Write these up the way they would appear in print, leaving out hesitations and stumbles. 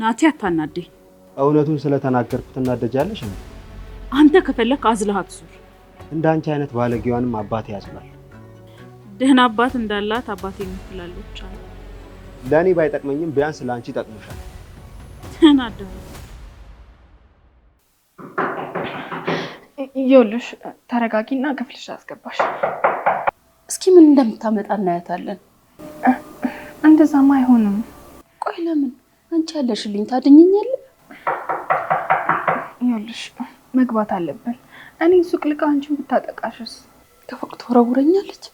ናቲ አታናደኝ። እውነቱን ስለተናገርኩት እናደጃለሽ ነው? አንተ ከፈለክ አዝለሃት ዙር። እንዳንቺ አይነት ባለጌዋንም አባቴ ያዝላል። ደህና አባት እንዳላት አባቴ ምትላለች አለ። ለኔ ባይጠቅመኝም ቢያንስ ላንቺ ጠቅሞሻል። ተናደው ይኸውልሽ ተረጋጊና ክፍልሽ አስገባሽ። እስኪ ምን እንደምታመጣ እናያታለን። እንደዛማ አይሆንም። ቆይ ለምን? አንቺ ያለሽልኝ ታድኝኛለሽ? ይኸውልሽ መግባት አለብን። እኔ ሱቅ ልቃ አንቺን ብታጠቃሽስ? ከፎቅ ትወረውረኛለች።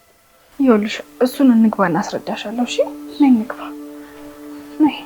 ይኸውልሽ እሱን እንግባና አስረዳሻለሁ። እሺ ነይ እንግባ። ነይ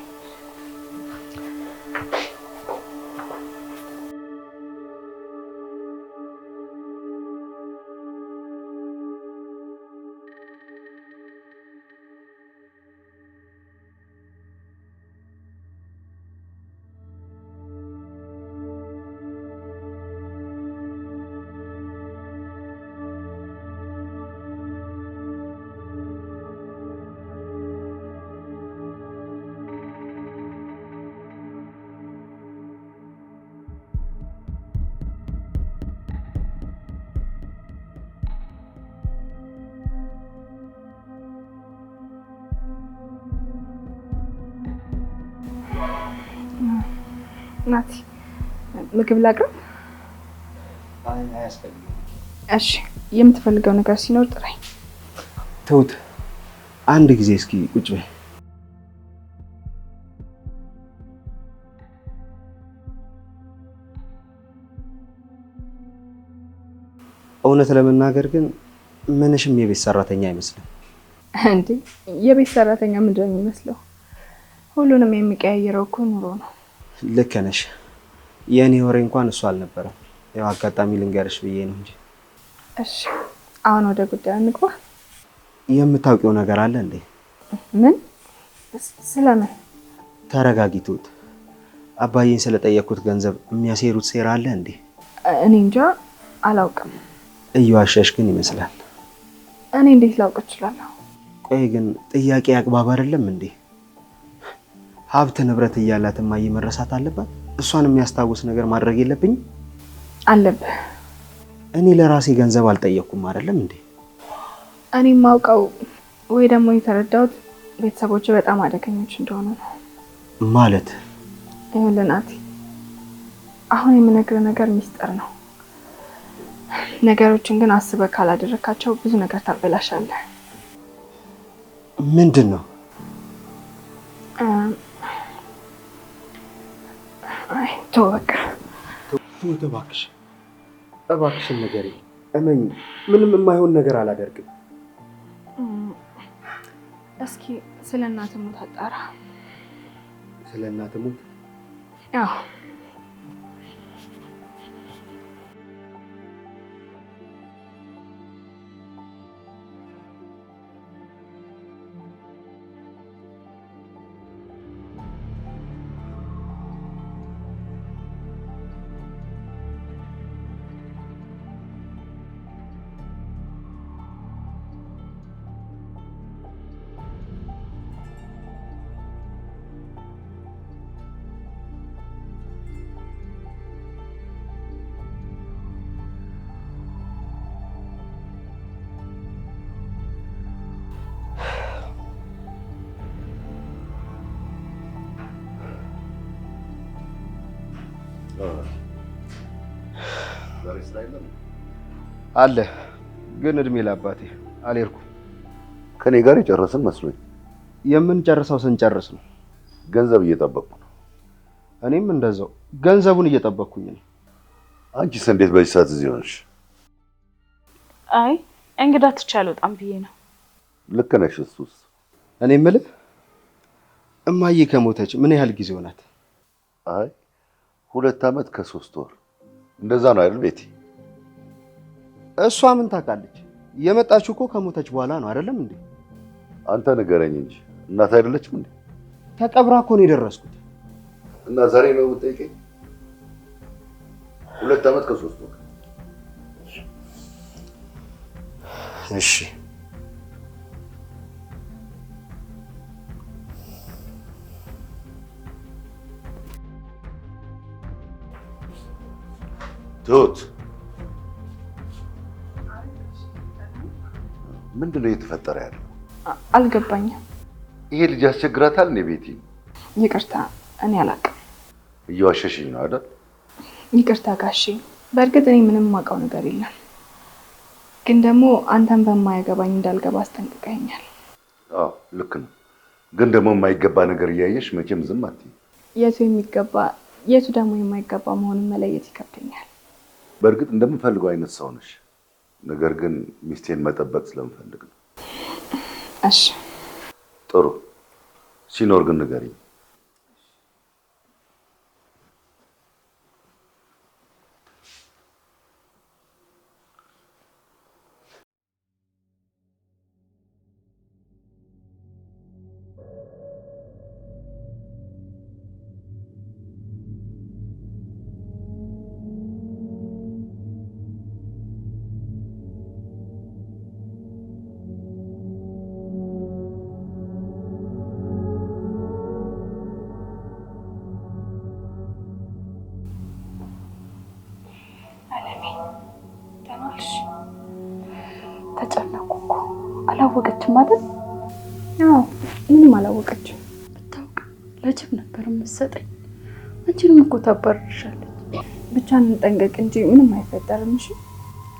ናቲ ምግብ ላቅርብ? አያስፈልግም። እሺ የምትፈልገው ነገር ሲኖር ጥራኝ። ተውት፣ አንድ ጊዜ እስኪ ቁጭ በይ። እውነት ለመናገር ግን ምንሽም የቤት ሰራተኛ አይመስልም። እንዴ የቤት ሰራተኛ ምንድን ነው የሚመስለው? ሁሉንም የሚቀያየረው እኮ ኑሮ ነው። ልክ ነሽ። የኔ ወሬ እንኳን እሱ አልነበረም። ያው አጋጣሚ ልንገርሽ ብዬ ነው እንጂ። እሺ አሁን ወደ ጉዳዩ እንግባ። የምታውቂው ነገር አለ እንዴ? ምን? ስለምን? ተረጋጊ ትሁት። አባዬን ስለጠየቅኩት ገንዘብ የሚያሴሩት ሴራ አለ እንዴ? እኔ እንጃ አላውቅም። እየዋሸሽ ግን ይመስላል። እኔ እንዴት ላውቅ እችላለሁ? ቆይ ግን ጥያቄ አግባብ አይደለም እንዴ? ሀብት ንብረት እያላት እማዬ መረሳት አለባት? እሷን የሚያስታውስ ነገር ማድረግ የለብኝም? አለብህ። እኔ ለራሴ ገንዘብ አልጠየቅኩም አይደለም እንዴ? እኔ የማውቀው ወይ ደግሞ የተረዳሁት ቤተሰቦች በጣም አደገኞች እንደሆኑ ነው። ማለት? ይኸውልህ ናቲ፣ አሁን የምነግርህ ነገር ሚስጥር ነው። ነገሮችን ግን አስበህ ካላደረካቸው ብዙ ነገር ታበላሻለህ። ምንድን ነው? ተው በቃ። ትሁት እባክሽ፣ እባክሽን ንገሪኝ። እመኝ፣ ምንም የማይሆን ነገር አላደርግም። እስኪ ስለ እናትህ ሞት አጣራ። ስለ እናትህ ሞት? አዎ። አለ ግን እድሜ ለአባቴ አልሄድኩም። ከኔ ጋር የጨረስን መስሎኝ። የምንጨርሰው ስንጨርስ ነው። ገንዘብ እየጠበቅኩ ነው። እኔም እንደዛው ገንዘቡን እየጠበቅኩኝ ነው። አንቺስ እንዴት በዚህ ሰዓት እዚህ ሆነሽ? አይ እንግዳ ትቻል በጣም ብዬ ነው። ልክ ነሽ። እሱስ እኔ የምልህ እማዬ ከሞተች ምን ያህል ጊዜ ሆናት? አይ 2 ዓመት ከ3 ወር እንደዛ ነው አይደል ቤቲ? እሷ ምን ታውቃለች? የመጣችው እኮ ከሞተች በኋላ ነው አይደለም እንዴ? አንተ ንገረኝ እንጂ እናት አይደለችም እንዴ? ተቀብራ እኮ ነው የደረስኩት። እና ዛሬ ነው የምትጠይቀኝ? 2 ዓመት ከ3 ወር። እሺ ትሁት ምንድነው እየተፈጠረ ያለው? አልገባኝም። ይሄ ልጅ ያስቸግራታል እንዴ ቤቲ? ይቅርታ እኔ አላውቅም። እየዋሸሽኝ ነው አይደል? ይቅርታ ጋሼ፣ በእርግጥ እኔ ምንም የማውቀው ነገር የለም። ግን ደግሞ አንተን በማያገባኝ እንዳልገባ አስጠንቅቀኸኛል። አዎ ልክ ነው። ግን ደግሞ የማይገባ ነገር እያየሽ መቼም ዝም አትይ። የቱ የሚገባ የቱ ደግሞ የማይገባ መሆኑን መለየት ይከብደኛል። በእርግጥ እንደምፈልገው አይነት ሰው ነሽ። ነገር ግን ሚስቴን መጠበቅ ስለምፈልግ ነው። እሺ ጥሩ። ሲኖር ግን ንገሪኝ። ተጨነቁ እኮ። አላወቀችም አይደል? አዎ ምንም አላወቀችም። ብታውቅ ለጅብ ነበር የምትሰጠኝ። አንቺንም እኮ ታባርርሻለች። ብቻ እንጠንቀቅ እንጂ ምንም አይፈጠርም። እሺ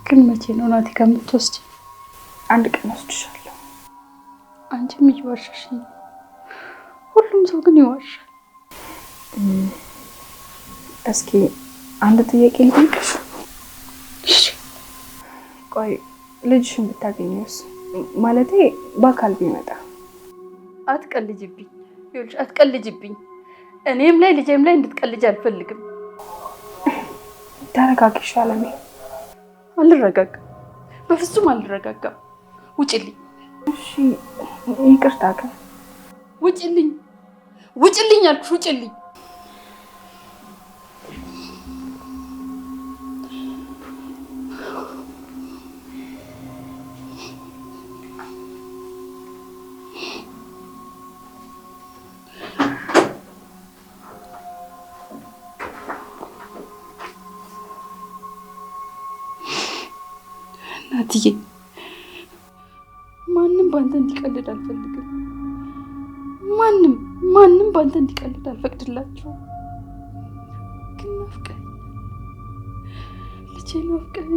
ግን መቼ ነው ናቲ ከምትወስጂ? አንድ ቀን ወስድሻለሁ። አንቺም እየዋሸሽ ነው። ሁሉም ሰው ግን ይዋሻል። እስኪ አንድ ጥያቄ ልጠይቅሽ። እሺ ቆይ ልጅሽን ብታገኘውስ? ማለቴ በአካል ቢመጣ። አትቀልጅብኝ። ይኸውልሽ አትቀልጅብኝ። እኔም ላይ ልጄም ላይ እንድትቀልጅ አልፈልግም። ተረጋጊ አለሜ። አልረጋጋም፣ በፍጹም አልረጋጋም። ውጭልኝ። እሺ ይቅርታ ግን ውጭልኝ፣ ውጭልኝ አልኩሽ፣ ውጭልኝ። ናትዬ፣ ማንም ባንተ እንዲቀልድ አልፈልግም። ማንም ባንተ እንዲቀልድ አልፈቅድላችሁም። ግን ናፍቀኝ፣ ልጄ ናፍቀኝ።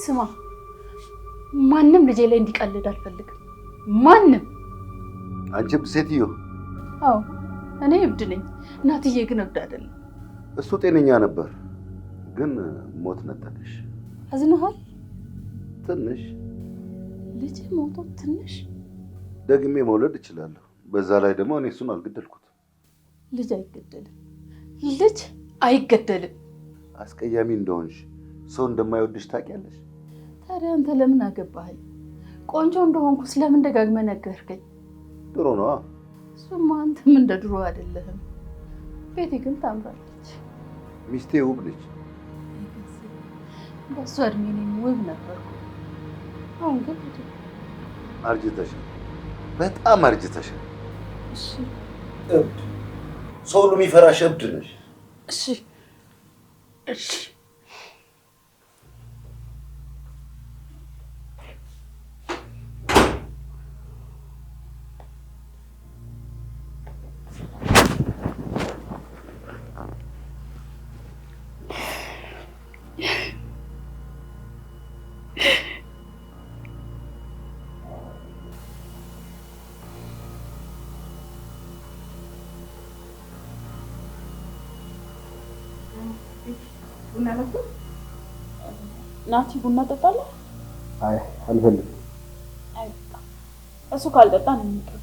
ስማ፣ ማንም ልጄ ላይ እንዲቀልድ አልፈልግም። ማንም። አንቺም ሴትዮ። አዎ እኔ እብድ ነኝ። እናትዬ ግን እብድ አይደለም። እሱ ጤነኛ ነበር፣ ግን ሞት ነጠቀሽ። አዝነሃል? ትንሽ። ልጅ ሞቶ ትንሽ? ደግሜ መውለድ እችላለሁ። በዛ ላይ ደግሞ እኔ እሱን አልገደልኩትም። ልጅ አይገደልም። ልጅ አይገደልም። አስቀያሚ እንደሆንሽ ሰው እንደማይወድሽ ታውቂያለሽ። ታዲያ አንተ ለምን አገባኸኝ? ቆንጆ እንደሆንኩ ስለምን ደጋግመህ ነገርከኝ? ድሮ ነዋ። እሱማ አንተም እንደ ድሮ አይደለህም። ቤቴ ግን ታምራለች። ሚስቴ ውብ ነች። በእሷ እድሜ እኔም ውብ ነበርኩ። አሁን ግን አርጅተሻል፣ በጣም አርጅተሻል። እሺ እብድ፣ ሰው ሁሉ የሚፈራሽ እብድ ነሽ። እሺ እሺ ናቲ ቡና ጠጣለህ? አይ አልፈልግም። አይ እሱ ካልጠጣ ነው የሚቀር።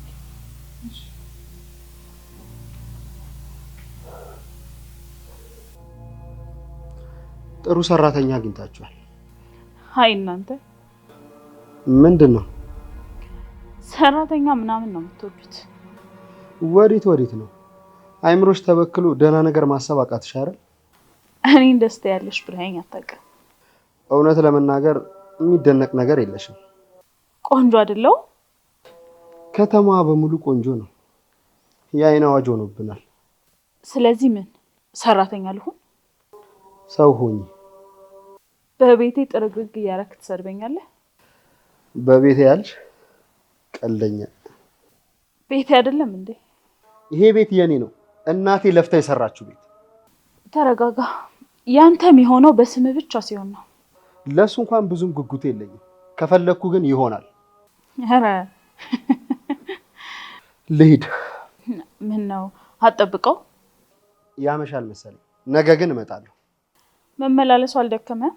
ጥሩ ሰራተኛ አግኝታችኋል። አይ እናንተ ምንድን ነው ሰራተኛ ምናምን ነው የምትወዱት? ወዴት ነው? አይምሮሽ ተበክሎ ደህና ነገር ማሰብ አቃትሽ አይደል? እኔን ደስታ ያለሽ ብለኸኝ አታውቅም። እውነት ለመናገር የሚደነቅ ነገር የለሽም። ቆንጆ አይደለው? ከተማዋ በሙሉ ቆንጆ ነው። የአይን አዋጅ ሆኖብናል። ስለዚህ ምን ሰራተኛ ልሁን? ሰው ሆኚ። በቤቴ ጥርግርግ እያረክ ትሰድበኛለህ? በቤቴ ያልሽ ቀልደኛ። ቤቴ አይደለም እንዴ? ይሄ ቤት የኔ ነው። እናቴ ለፍታ የሰራችው ቤት። ተረጋጋ። ያንተ የሚሆነው በስም ብቻ ሲሆን ነው። ለሱ እንኳን ብዙም ጉጉት የለኝም። ከፈለኩ ግን ይሆናል። ኧረ ልሂድ። ምን ነው አትጠብቀው? ያመሻል መሰለኝ። ነገ ግን እመጣለሁ። መመላለሱ አልደከመም?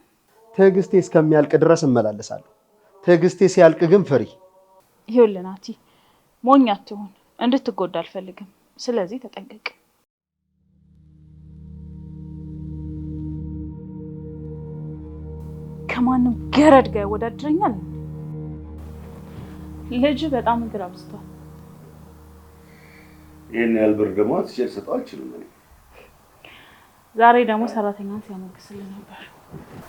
ትዕግስቴ እስከሚያልቅ ድረስ እመላለሳለሁ። ትዕግስቴ ሲያልቅ ግን ፍሪ። ይኸውልህ ናቲ፣ ሞኝ አትሁን። እንድትጎዳ አልፈልግም። ስለዚህ ተጠንቀቅ። ከማንም ገረድ ጋር ያወዳድረኛል? ልጅ በጣም ግራ ብስቷል። ይሄን ያህል ብር ደግሞ አትችል ሰጠው አልችልም እኔ። ዛሬ ደግሞ ሰራተኛን ሲያሞግስልህ ነበር።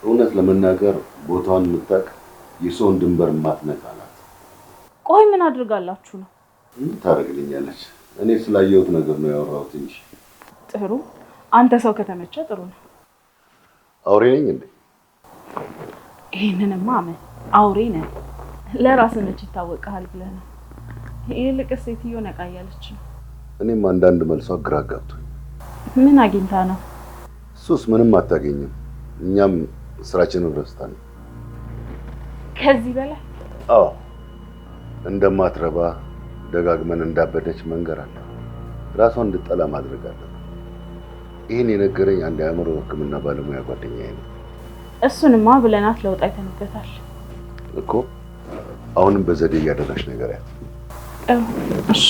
እውነት ለመናገር ቦታውን የምታውቅ የሰውን ድንበር የማትነካ ናት። ቆይ ምን አድርጋላችሁ ነው? ታደርግልኛለች። እኔ ስላየሁት ነገር ነው ያወራሁት እንጂ። ጥሩ። አንተ ሰው ከተመቸ ጥሩ ነው። አውሬ ነኝ እንዴ? ይሄንንማ አመን አውሬ ነህ። ለራስህ መች ይታወቅሃል ብለህ ነው። ይልቅስ ሴትዮ ነቃ እያለች ነው። እኔም አንዳንድ መልሷ ግራ ጋብቶኝ። ምን አግኝታ ነው? እሱስ ምንም አታገኝም። እኛም ስራችንን ረስተን። ከዚህ በላይ አዎ፣ እንደማትረባ ደጋግመን እንዳበደች መንገር አለ። ራሷን እንድጠላ ማድረግ አለ። ይሄን የነገረኝ አንድ የአእምሮ ሕክምና ባለሙያ ጓደኛዬ ነው። እሱንማ ብለናት ለውጥ አይተንበታል እኮ። አሁንም በዘዴ እያደረግሽ ነገርያት። እሺ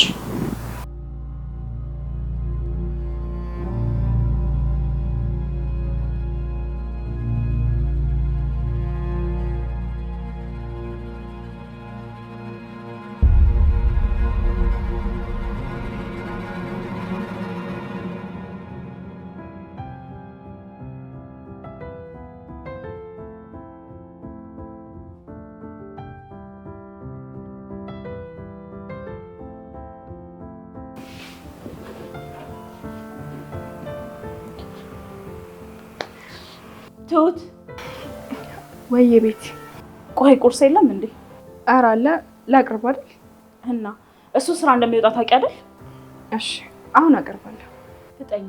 ትሁት፣ ወይ ቤት። ቆይ ቁርስ የለም እንዴ? ኧረ አለ። ላቅርብ አይደል? እና እሱ ስራ እንደሚወጣ ታውቂ አይደል? እሺ አሁን አቀርባለሁ። ፍጠኝ።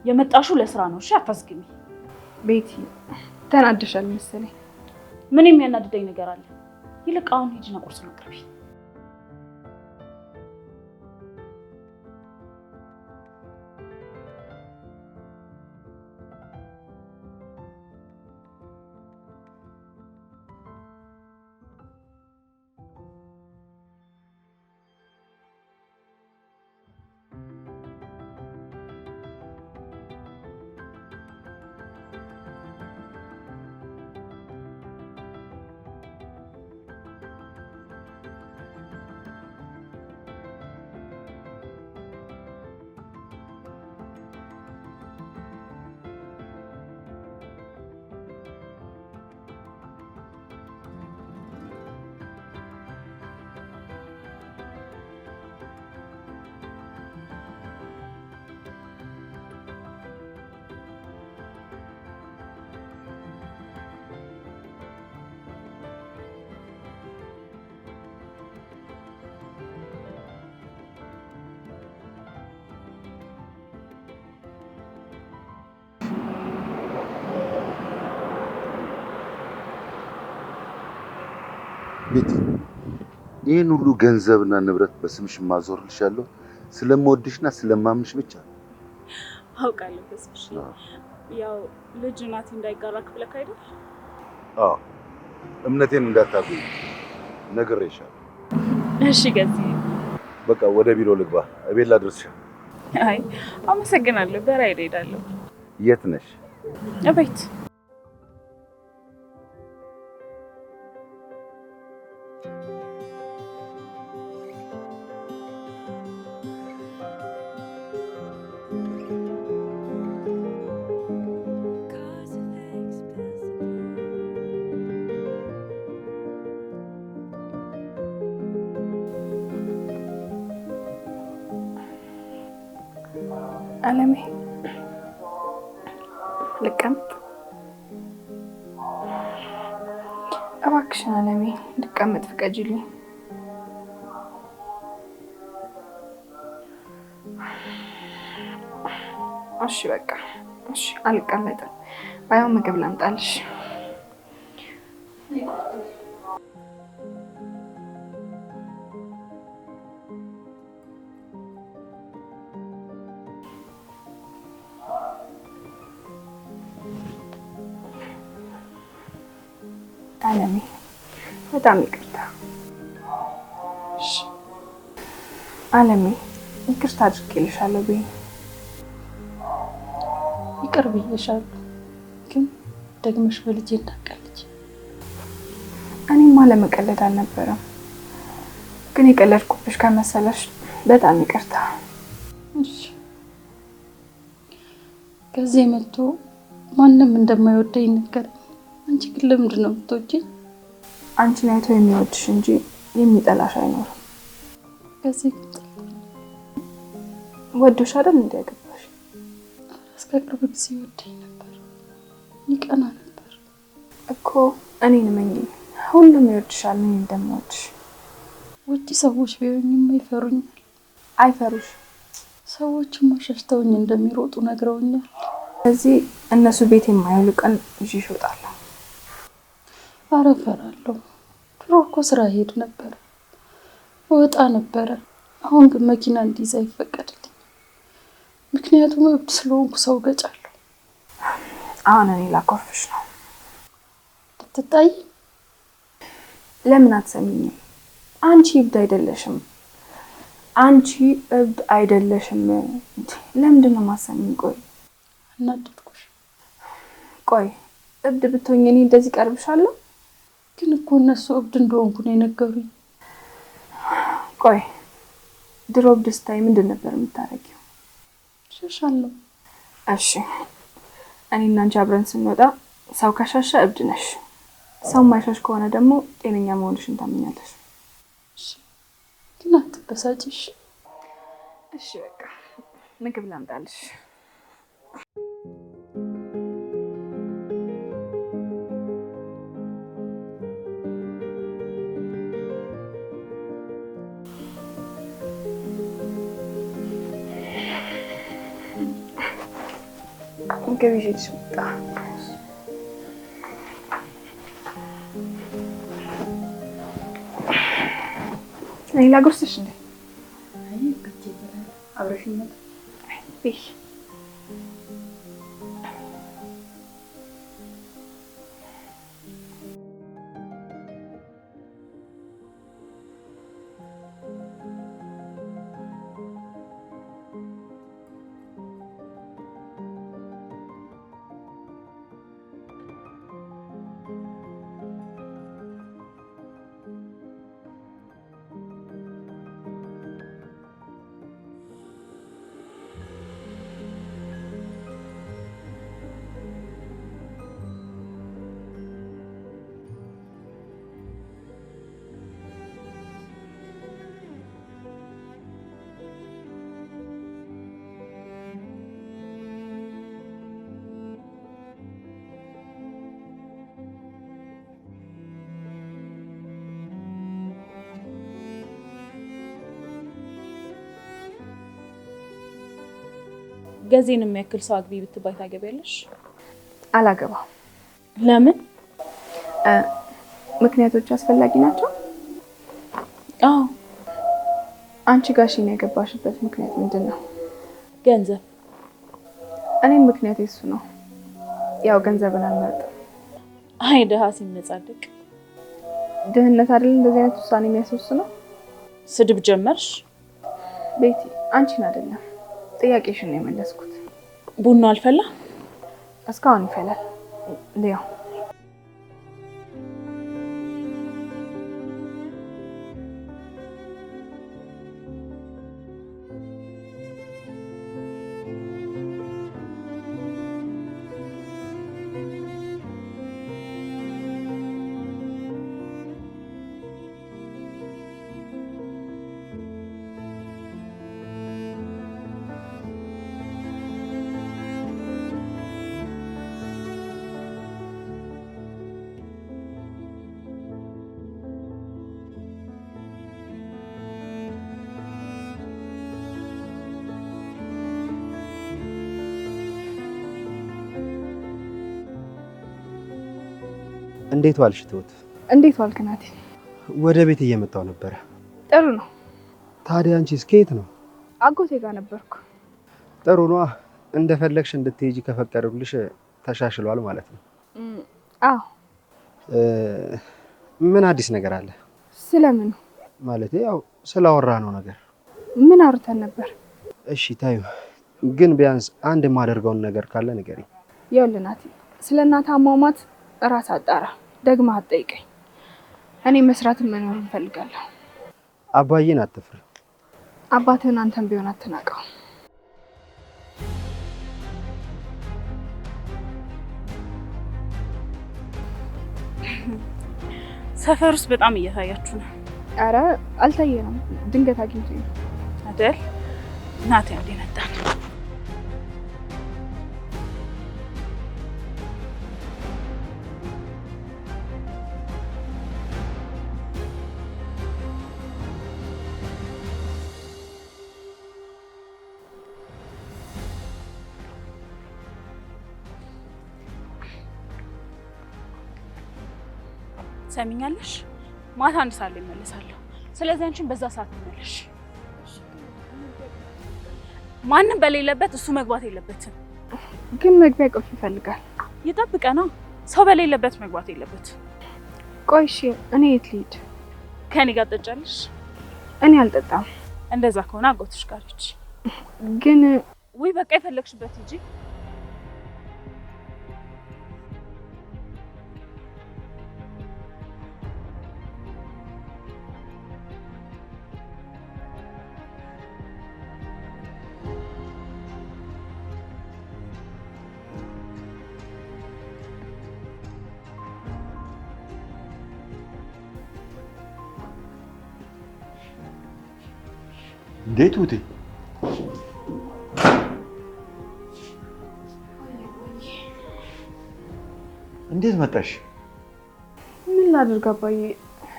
የመጣሽው ለስራ ነው። እሺ አታስግሚ። ቤቲ ተናደሻል መሰለኝ። ምን የሚያናድደኝ ነገር አለ? ይልቅ አሁን ሂጂና ቁርሱን አቅርቢ። ቤቲ፣ ይህን ሁሉ ገንዘብና ንብረት በስምሽ ማዞርልሻለሁ ስለምወድሽና ስለማምንሽ ብቻ። አውቃለሁ በስምሽ። ያው ልጅ ናቲ እንዳይጋራክ ብለህ አይደል? አዎ፣ እምነቴን እንዳታጉኝ ነግሬሻለሁ። እሺ ገዚ፣ በቃ ወደ ቢሮ ልግባ። እቤት ላድርስሽ። አይ አመሰግናለሁ። በራይድ ሄዳለሁ። የት ነሽ? እቤት። አለሜ ልቀመጥ? እባክሽን አለሜ ልቀመጥ ፍቀጂልኝ። እሺ በቃ እሺ፣ አልቀመጥም። ባይሆን ምግብ ላምጣልሽ። አለሜ በጣም ይቅርታ። እሺ አለሜ ይቅርታ አድርጌልሻለሁ ብዬ ይቅር ብዬሻለሁ፣ ግን ደግመሽ በልጄ እንዳትቀልጂ። እኔማ ለመቀለድ አልነበረም፣ ግን የቀለድኩብሽ ከመሰለሽ በጣም ይቅርታ። እሺ ከዚህ መጥቶ ማንም እንደማይወደኝ ነገር፣ አንቺ ግን ለምንድን ነው የምትወጂኝ? አንቺን አይቶ የሚወድሽ እንጂ የሚጠላሽ አይኖርም። ከዚህ ወዶሽ አይደል እንዲያገባሽ? እስከ ቅርብ ጊዜ ይወደኝ ነበር፣ ይቀና ነበር እኮ። እኔን መኝኝ፣ ሁሉም ይወድሻል። እኔ እንደምወድሽ ውጪ ሰዎች ቢሆኑም ይፈሩኛል። አይፈሩሽ። ሰዎችማ ሸሽተውኝ እንደሚሮጡ ነግረውኛል። ስለዚህ እነሱ ቤት የማይውሉ ቀን ይዤሽ እወጣለሁ። ኧረ እፈራለሁ። ድሮ እኮ ስራ ሄድ ነበር፣ እወጣ ነበረ። አሁን ግን መኪና እንዲይዝ አይፈቀድልኝ፣ ምክንያቱም እብድ ስለሆንኩ ሰው ገጫለሁ። አሁን እኔ ላኮርፍሽ ነው። ልትጣይ? ለምን አትሰሚኝም? አንቺ እብድ አይደለሽም። አንቺ እብድ አይደለሽም። ለምንድን ነው የማሰሚኝ? ቆይ እናደድኩሽ? ቆይ እብድ ብትሆኝ እኔ እንደዚህ ቀርብሻለሁ? ግን እኮ እነሱ እብድ እንደሆንኩ ነው የነገሩኝ። ቆይ ድሮ እብድ ስታይ ምንድን ነበር የምታረጊው? ሸሻለሁ። እሺ እኔና አንቺ አብረን ስንወጣ ሰው ከሸሸ እብድ ነሽ። ሰው ማይሸሽ ከሆነ ደግሞ ጤነኛ መሆንሽን ታምኛለሽ። እሺ ግን አትበሳጭሽ። እሺ በቃ ምግብ ላምጣልሽ። ምግብ ይዤልሽ መጣ። እኔ ላጎርስሽ እንዴ? አይ ብቻ ይበላል። አብረሽኝ መጣ። ቢሽ ገዜን የሚያክል ሰው አግቢ ብትባይ ታገቢያለሽ? አላገባም። ለምን? ምክንያቶች አስፈላጊ ናቸው? አዎ። አንቺ ጋሽን ያገባሽበት ምክንያት ምንድን ነው? ገንዘብ። እኔም ምክንያት እሱ ነው። ያው ገንዘብን አልመርጥም። አይ ደሃ ሲመጻደቅ። ድህነት አይደል እንደዚህ አይነት ውሳኔ የሚያስወስነው? ስድብ ጀመርሽ? ቤቲ አንቺን አይደለም ጥያቄሽን ነው የመለስኩት። ቡና አልፈላ? እስካሁን ይፈላል። ሊያው እንዴት ዋልሽ ትሁት? እንዴት ዋልክ ናቲ? ወደ ቤት እየመጣሁ ነበረ። ጥሩ ነው። ታዲያ አንቺስ ከየት ነው? አጎቴ ጋር ነበርኩ። ጥሩ ነው። እንደፈለግሽ እንድትሄጂ ከፈቀዱልሽ ተሻሽሏል ማለት ነው። አዎ። ምን አዲስ ነገር አለ? ስለምን? ማለት ያው ስላወራ ነው ነገር። ምን አውርተን ነበር? እሺ ታዩ፣ ግን ቢያንስ አንድ የማደርገውን ነገር ካለ ንገሪኝ። ይኸውልህ ናቲ፣ ስለ እናትህ አሟሟት እራስ አጣራ፣ ደግመህ አትጠይቀኝ። እኔ መስራትን መኖር እንፈልጋለሁ። አባዬን አትፍሪ። አባትህን አንተን ቢሆን አትናቀው። ሰፈር ውስጥ በጣም እየታያችሁ ነው። አረ አልታየንም፣ ድንገት አግኝቶኝ አይደል? ናቲ አንዴ መጣን። ሰሚኛለሽ? ማታ 1 ሰዓት ላይ እመለሳለሁ። ስለዚህ አንቺን በዛ ሰዓት ትመለሽ። ማንም በሌለበት እሱ መግባት የለበትም። ግን መግቢያ ቁልፍ ይፈልጋል። ይጠብቀና። ሰው በሌለበት መግባት የለበት። ቆይ እሺ፣ እኔ የት ልሂድ? ከኔ ጋር ትጠጫለሽ? እኔ አልጠጣም። እንደዛ ከሆነ አጎትሽ ጋር ሂጂ። ግን ወይ በቃ የፈለግሽበት ሂጂ። እንዴት ውቴ? እንዴት መጣሽ? ምን ላድርግ አባዬ፣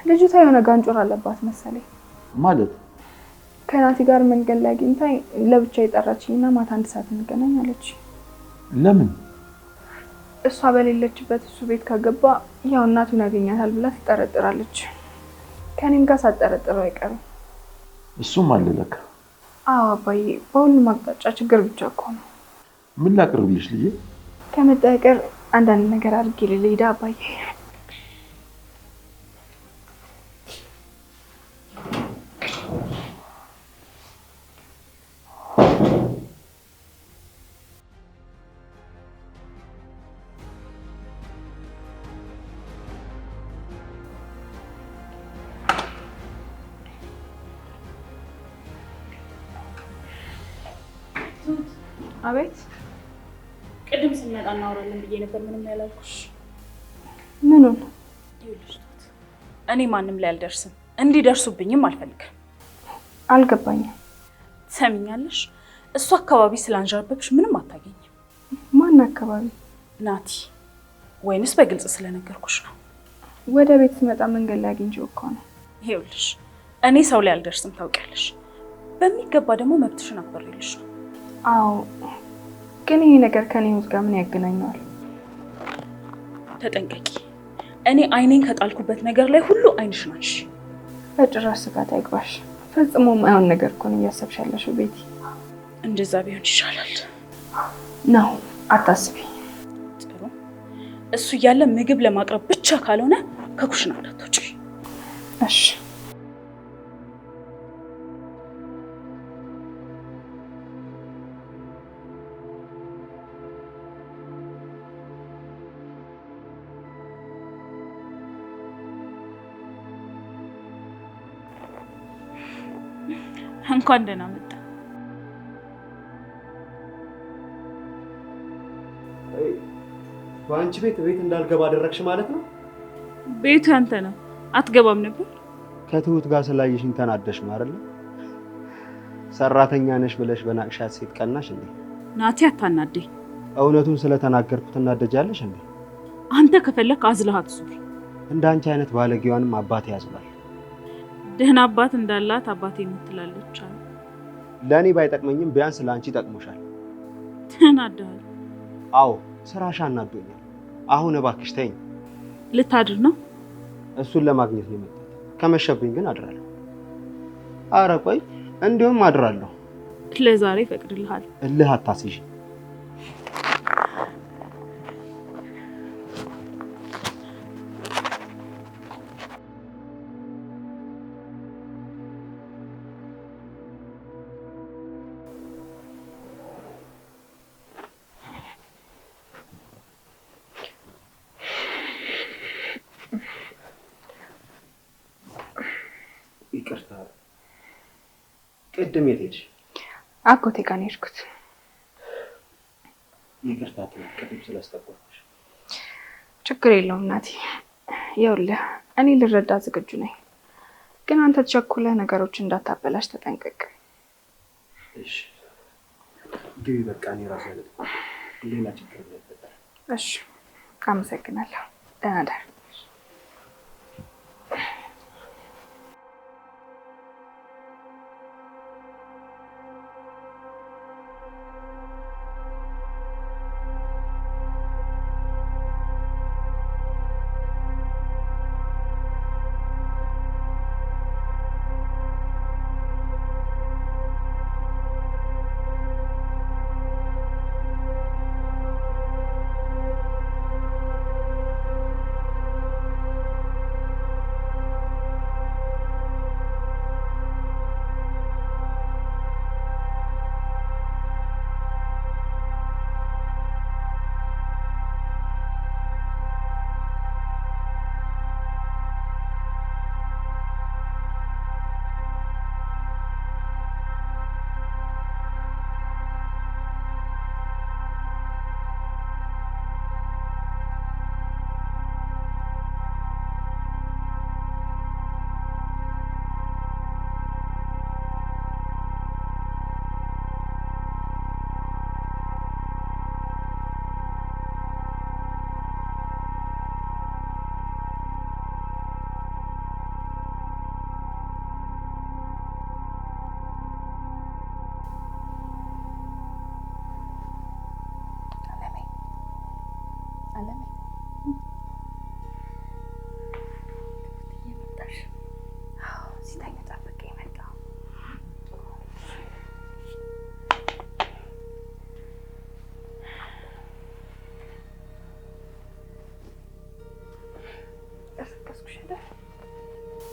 ልጅቷ የሆነ ጋንጮር አለባት መሰለኝ። ማለት ከናቲ ጋር መንገድ ላይ አግኝታኝ ለብቻ የጠራችኝና ማታ 1 ሰዓት እንገናኝ አለች። ለምን? እሷ በሌለችበት እሱ ቤት ከገባ ያው እናቱን ያገኛታል ብላ ትጠረጥራለች። ከኔም ጋር ሳትጠረጥረው አይቀርም። እሱም አለ ለካ። አዎ አባዬ፣ በሁሉም አቅጣጫ ችግር ብቻ እኮ ነው። ምን ላቅርብልሽ ልጄ? ከመጣ አይቀር አንዳንድ ነገር አድርጌ ልሂድ አባዬ። አቤት። ቅድም ስንመጣ እናወራለን ብዬ ነበር። ምንም ያላልኩሽ? ምኑን? ይኸውልሽ ቱት፣ እኔ ማንም ላይ አልደርስም፣ እንዲደርሱብኝም አልፈልግም። አልገባኝም። ትሰሚኛለሽ? እሱ አካባቢ ስላንዣበብሽ ምንም አታገኝም። ማን አካባቢ? ናቲ። ወይንስ በግልጽ ስለነገርኩሽ ነው? ወደ ቤት ስመጣ መንገድ ላይ አግኝቼው እኮ ነው። ይኸውልሽ፣ እኔ ሰው ላይ አልደርስም ታውቂያለሽ። በሚገባ ደግሞ መብትሽን አክብሬልሽ ነው። አዎ፣ ግን ይሄ ነገር ከኔ ህይወት ጋር ምን ያገናኘዋል? ተጠንቀቂ። እኔ አይኔን ከጣልኩበት ነገር ላይ ሁሉ አይንሽን አንሺ። በጭራሽ ስጋት አይግባሽ። ፈጽሞ የማይሆን ነገር እኮ ነው እያሰብሽ ያለሽው ቤቲ። እንደዛ ቢሆን ይሻላል ነው። አታስቢ። ጥሩ። እሱ እያለ ምግብ ለማቅረብ ብቻ ካልሆነ ከኩሽና እንዳትወጪ እሺ? እንኳን ደህና መጣ። በአንቺ ቤት እንዳልገባ አደረግሽ ማለት ነው? ቤቱ ያንተ ነው። አትገባም ነበር? ከትሁት ጋር ስላየሽኝ ተናደሽ ነው አይደል? ሰራተኛ ነሽ ብለሽ በናቅሻት ሴት ቀናሽ እንዴ? ናቲ አታናደኝ። እውነቱን ስለተናገርኩት እናደጃለሽ እንዴ? አንተ ከፈለክ አዝለሃት ዙር። እንዳንቺ አይነት ባለጌዋንም አባቴ ያዝላል። ደህና አባት እንዳላት አባቴ የምትላለች አለ። ለእኔ ባይጠቅመኝም ቢያንስ ለአንቺ ጠቅሞሻል። ተናደሃል? አዎ፣ ስራሽ አናዶኛል። አሁን እባክሽ ተይኝ። ልታድር ነው? እሱን ለማግኘት ነው የመጣሁት። ከመሸብኝ ግን አድራለሁ። ኧረ ቆይ እንዲሁም አድራለሁ። ለዛሬ ፈቅድልሃል። እልህ አታስይዥ። ይቅርታ፣ ቅድም የት ሄድሽ? አጎቴ ጋር ነው የሄድኩት። ይቅርታ ቅድም ስላስጠቆርኩሽ። ችግር የለውም እናቴ። ይኸውልህ እኔ ልረዳ ዝግጁ ነኝ፣ ግን አንተ ተቸኩለህ ነገሮችን እንዳታበላሽ ተጠንቀቅ። እሺ ግቢ፣ በቃ እኔ ራሴ ሌላ ችግር እንዳይፈጠር። እሺ አመሰግናለሁ። ደህና ደር።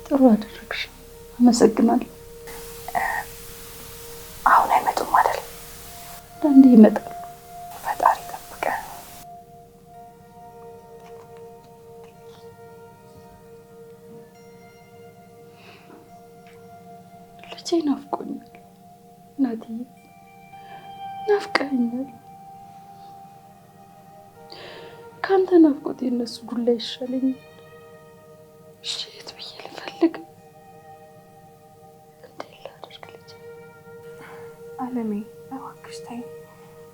ጥሩ አደረግሽ። አመሰግናለሁ። አሁን አይመጡም አይደል? አንዴ ይመጣሉ። ፈጣሪ ጠብቀ። ልጄ ናፍቆኛል። እናትዬ ናፍቀኛል። ካንተ ናፍቆት የነሱ ዱላ ይሻለኛል። እሺ የት ብዬ ልፈልግ? እንዴት ላድርግ ልጄ? አለሜ እባክሽ ተይ።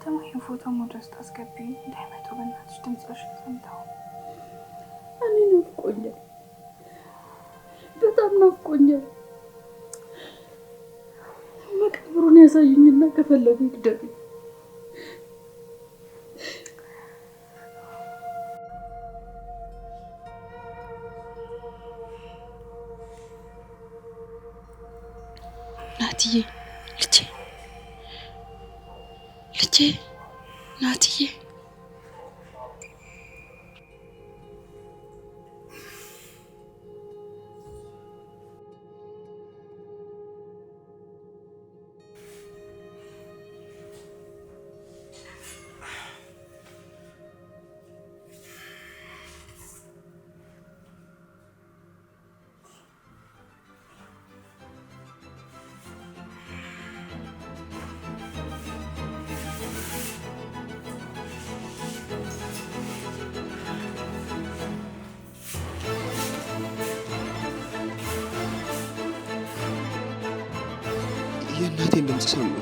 ደግሞ ይሄን ፎቶ ወደ ውስጥ አስገቢ እንዳይመጡ በእናትሽ። ድምፅሽን ሰምተው እኔ ናፍቆኛል፣ በጣም ናፍቆኛል። መቃብሩን ያሳዩኝና ከፈለጉ ይግደሉ። ናትዬ ልጄ ናትዬ የእናቴን ድምፅ ሰማሁ።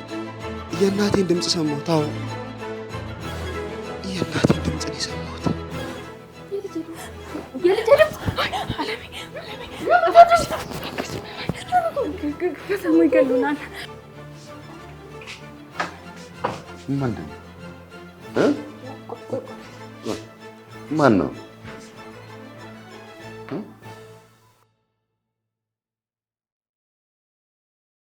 የእናቴን ድምፅ ሰማሁ። ታው የእናቴን ድምፅ ነው የሰማሁት። የልጄ ድምፅ አለሜ ከሰሙ ይገሉናል። ምንድን ነው? ማን ነው?